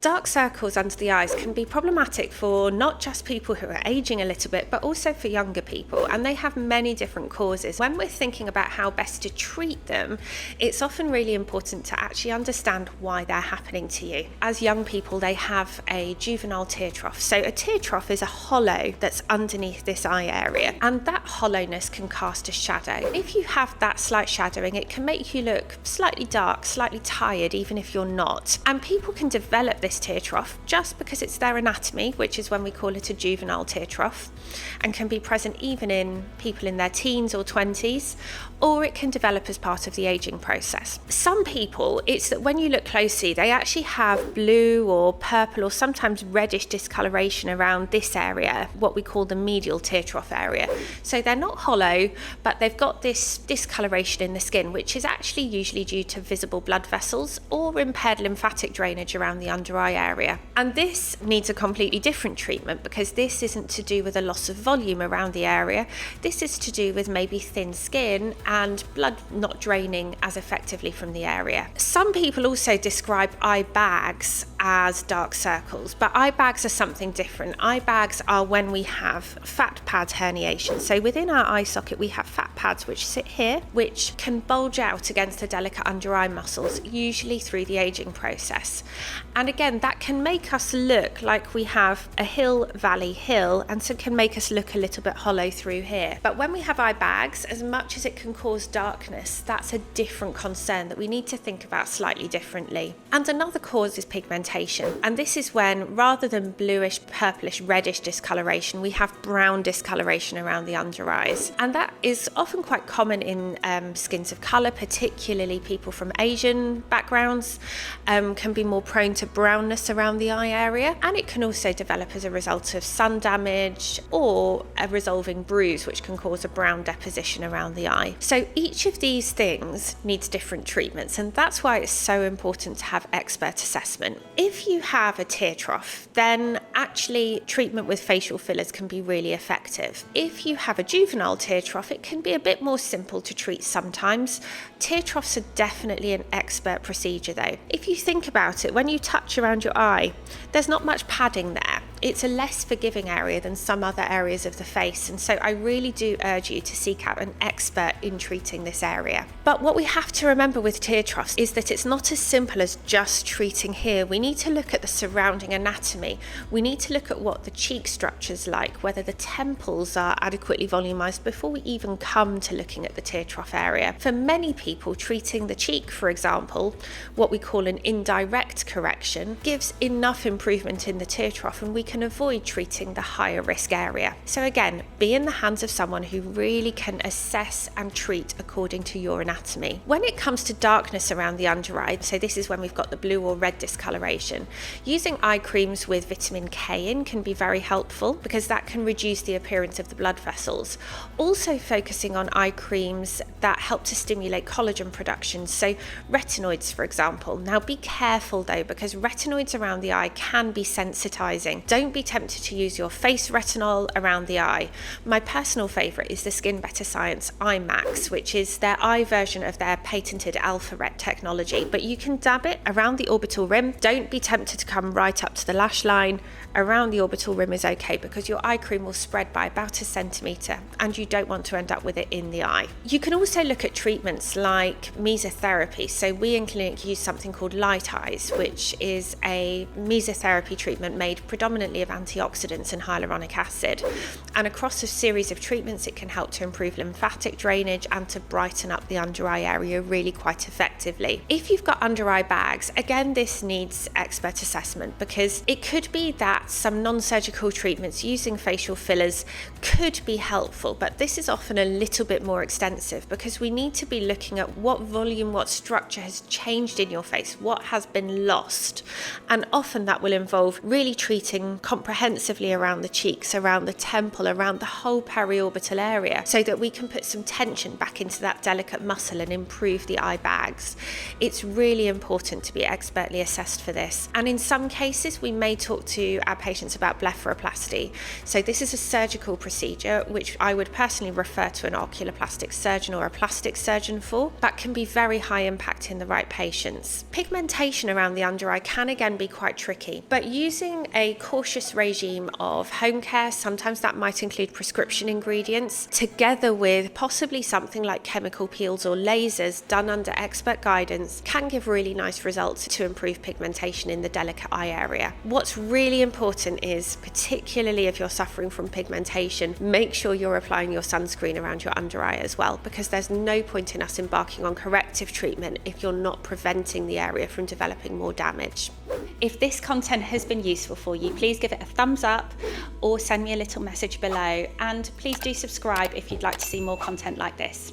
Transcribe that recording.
Dark circles under the eyes can be problematic for not just people who are aging a little bit, but also for younger people, and they have many different causes. When we're thinking about how best to treat them, it's often really important to actually understand why they're happening to you. As young people, they have a juvenile tear trough. So a tear trough is a hollow that's underneath this eye area, and that hollowness can cast a shadow. If you have that slight shadowing, it can make you look slightly dark, slightly tired, even if you're not. And people can develop this tear trough just because it's their anatomy, which is when we call it a juvenile tear trough, and can be present even in people in their teens or 20s, or it can develop as part of the aging process. Some people, it's that when you look closely, they actually have blue or purple or sometimes reddish discoloration around this area, what we call the medial tear trough area. So they're not hollow, but they've got this discoloration in the skin, which is actually usually due to visible blood vessels or impaired lymphatic drainage around the under eye area. And this needs a completely different treatment because this isn't to do with a loss of volume around the area. This is to do with maybe thin skin and blood not draining as effectively from the area. Some people also describe eye bags as dark circles, but eye bags are something different. Eye bags are when we have fat pad herniation. So within our eye socket, we have fat pads which sit here, which can bulge out against the delicate under eye muscles, usually through the aging process. And again, that can make us look like we have a hill-valley hill, and so can make us look a little bit hollow through here. But when we have eye bags, as much as it can cause darkness, that's a different concern that we need to think about slightly differently. And another cause is pigmentation. And this is when, rather than bluish, purplish, reddish discoloration, we have brown discoloration around the under eyes. And that is often quite common in skins of colour, particularly people from Asian backgrounds can be more prone to brownness around the eye area. And it can also develop as a result of sun damage or a resolving bruise, which can cause a brown deposition around the eye. So each of these things needs different treatments, and that's why it's so important to have expert assessment. If you have a tear trough, then actually treatment with facial fillers can be really effective. If you have a juvenile tear trough, it can be a bit more simple to treat sometimes. Tear troughs are definitely an expert procedure though. If you think about it, when you touch around your eye, there's not much padding there. It's a less forgiving area than some other areas of the face, and so I really do urge you to seek out an expert in treating this area. But what we have to remember with tear troughs is that it's not as simple as just treating here. We need to look at the surrounding anatomy. We need to look at what the cheek structure's like, whether the temples are adequately volumized before we even come to looking at the tear trough area. For many people, treating the cheek, for example, what we call an indirect correction, gives enough improvement in the tear trough, and we can avoid treating the higher risk area. So again, be in the hands of someone who really can assess and treat according to your anatomy. When it comes to darkness around the under eye, so this is when we've got the blue or red discoloration, using eye creams with vitamin K in can be very helpful because that can reduce the appearance of the blood vessels. Also focusing on eye creams that help to stimulate collagen production, so retinoids for example. Now be careful though, because retinoids around the eye can be sensitizing. Don't be tempted to use your face retinol around the eye. My personal favourite is the Skin Better Science Eye Max, which is their eye version of their patented Alpha-Ret technology. But you can dab it around the orbital rim. Don't be tempted to come right up to the lash line. Around the orbital rim is okay because your eye cream will spread by about 1 centimetre and you don't want to end up with it in the eye. You can also look at treatments like mesotherapy. So we in clinic use something called Light Eyes, which is a mesotherapy treatment made predominantly of antioxidants and hyaluronic acid. And across a series of treatments, it can help to improve lymphatic drainage and to brighten up the under eye area really quite effectively. If you've got under eye bags, again, this needs expert assessment because it could be that some non-surgical treatments using facial fillers could be helpful, but this is often a little bit more extensive because we need to be looking at what volume, what structure has changed in your face, what has been lost. And often that will involve really treating comprehensively around the cheeks, around the temple, around the whole periorbital area, so that we can put some tension back into that delicate muscle and improve the eye bags. It's really important to be expertly assessed for this. And in some cases, we may talk to our patients about blepharoplasty. So this is a surgical procedure which I would personally refer to an oculoplastic surgeon or a plastic surgeon for, but can be very high impact in the right patients. Pigmentation around the under eye can again be quite tricky, but using a cautious regime of home care, sometimes that might include prescription ingredients, together with possibly something like chemical peels or lasers done under expert guidance, can give really nice results to improve pigmentation in the delicate eye area. What's really important is, particularly if you're suffering from pigmentation, make sure you're applying your sunscreen around your under eye as well, because there's no point in us embarking on corrective treatment if you're not preventing the area from developing more damage. If this content has been useful for you, please give it a thumbs up or send me a little message below, and please do subscribe if you'd like to see more content like this.